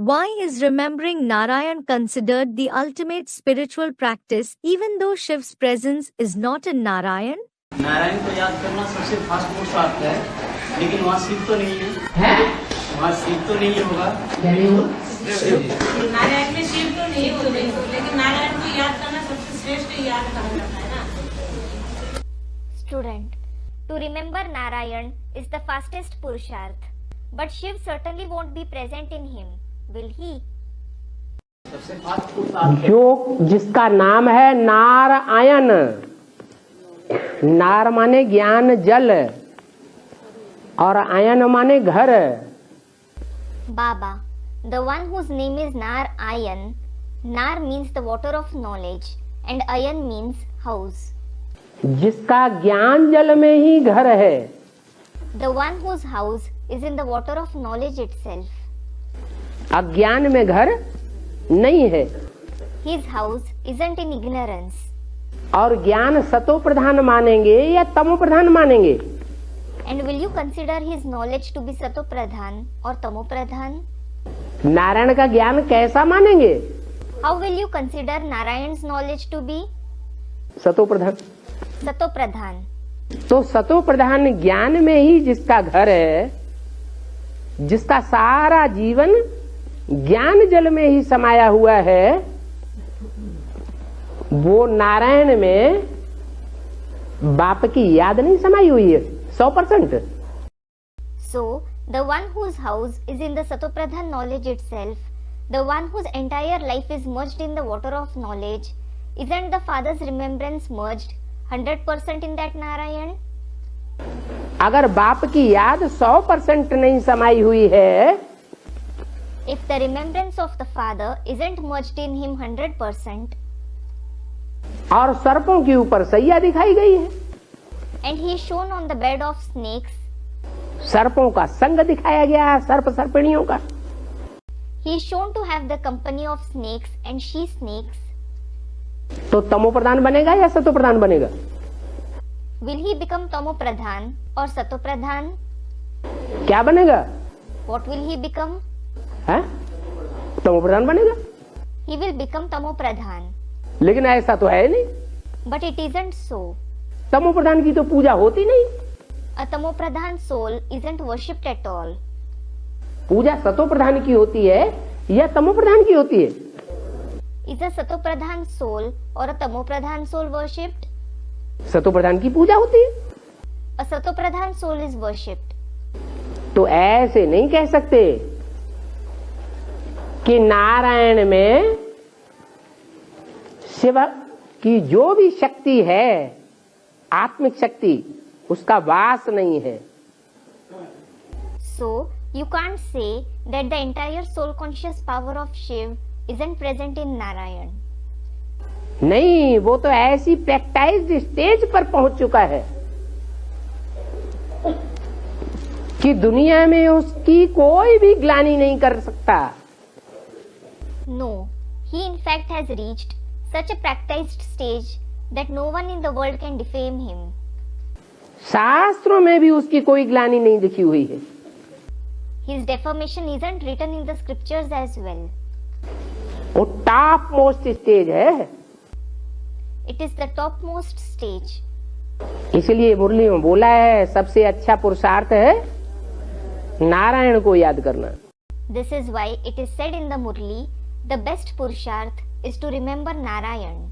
Why is remembering Narayan considered the ultimate spiritual practice even though Shiv's presence is not in Narayan? Narayan को याद करना सबसे fast पुरुषार्थ है, लेकिन वहाँ शिव तो नहीं है, वहाँ शिव तो नहीं होगा। नारायण में शिव तो नहीं होते, लेकिन नारायण को याद करना सबसे श्रेष्ठ याद करना है ना। Student, to remember Narayan is the fastest Purusharth, but Shiv certainly won't be present in him, will he? सबसे फास्ट पुरुषार्थ जो जिसका नाम है नारायण, नार माने ज्ञान जल और आयन माने घर। Baba, the one whose name is Narayan, Nar means the water of knowledge and Ayan means house. जिसका ज्ञान जल में ही घर है, The one whose house is in the water of knowledge itself. अज्ञान में घर नहीं है। His house isn't in ignorance. और ज्ञान सतो प्रधान मानेंगे या तमो प्रधान मानेंगे? And will you consider his knowledge to be Sato Pradhan or Tamo Pradhan? Narayan का ज्ञान कैसा मानेंगे? How will you consider Narayan's knowledge to be सतो प्रधान। Sato Pradhan? तो सतो प्रधान ज्ञान में ही जिसका घर है, जिसका सारा जीवन ज्ञान जल में ही समाया हुआ है, वो नारायण में बाप की याद नहीं समाई हुई है 100%। So, the one whose house is in the Sato Pradhan knowledge itself, the one whose entire life is merged in the water of knowledge, isn't the Father's remembrance merged 100% in that Narayan? अगर बाप की याद 100% नहीं समाई हुई है, If the remembrance of the Father isn't merged in him 100%, और सर्पों के ऊपर सैया दिखाई गई है, and he is shown on the bed of snakes, सर्पों का संग दिखाया गया है, सर्प सर्पिणियों का, he is shown to have the company of snakes and she snakes, तो तमो प्रधान बनेगा या सतो प्रधान बनेगा? will he become Tamo Pradhan or Sato Pradhan? क्या बनेगा? What will he become? है? तमो प्रधान बनेगा। He will become Tamo Pradhan. लेकिन ऐसा तो है नहीं, But it isn't so. तमो प्रधान की तो पूजा होती नहीं। A Tamo Pradhan soul isn't worshipped at all. पूजा सतो प्रधान की होती है या तमो प्रधान की होती है? Is a Sato Pradhan soul or a Tamo Pradhan soul worshipped? सतो प्रधान की पूजा होती है। A Sato Pradhan soul is worshipped. तो ऐसे नहीं कह सकते कि नारायण में शिव की जो भी शक्ति है, आत्मिक शक्ति, उसका वास नहीं है। So, you can't say that the entire soul conscious power of Shiv isn't present in Narayan. नहीं, वो तो ऐसी प्रैक्टाइज्ड स्टेज पर पहुंच चुका है कि दुनिया में उसकी कोई भी ग्लानि नहीं कर सकता। No, he in fact has reached such a practiced stage that no one in the world can defame him. शास्त्रों में भी उसकी कोई ग्लानि नहीं दिखी हुई है। His defamation isn't written in the scriptures as well. वो टॉप मोस्ट स्टेज है। It is the topmost stage. इसलिए मुरली में बोला है, सबसे अच्छा पुरुषार्थ है नारायण को याद करना। This is why it is said in the Murli, the best Purusharth is to remember Narayan.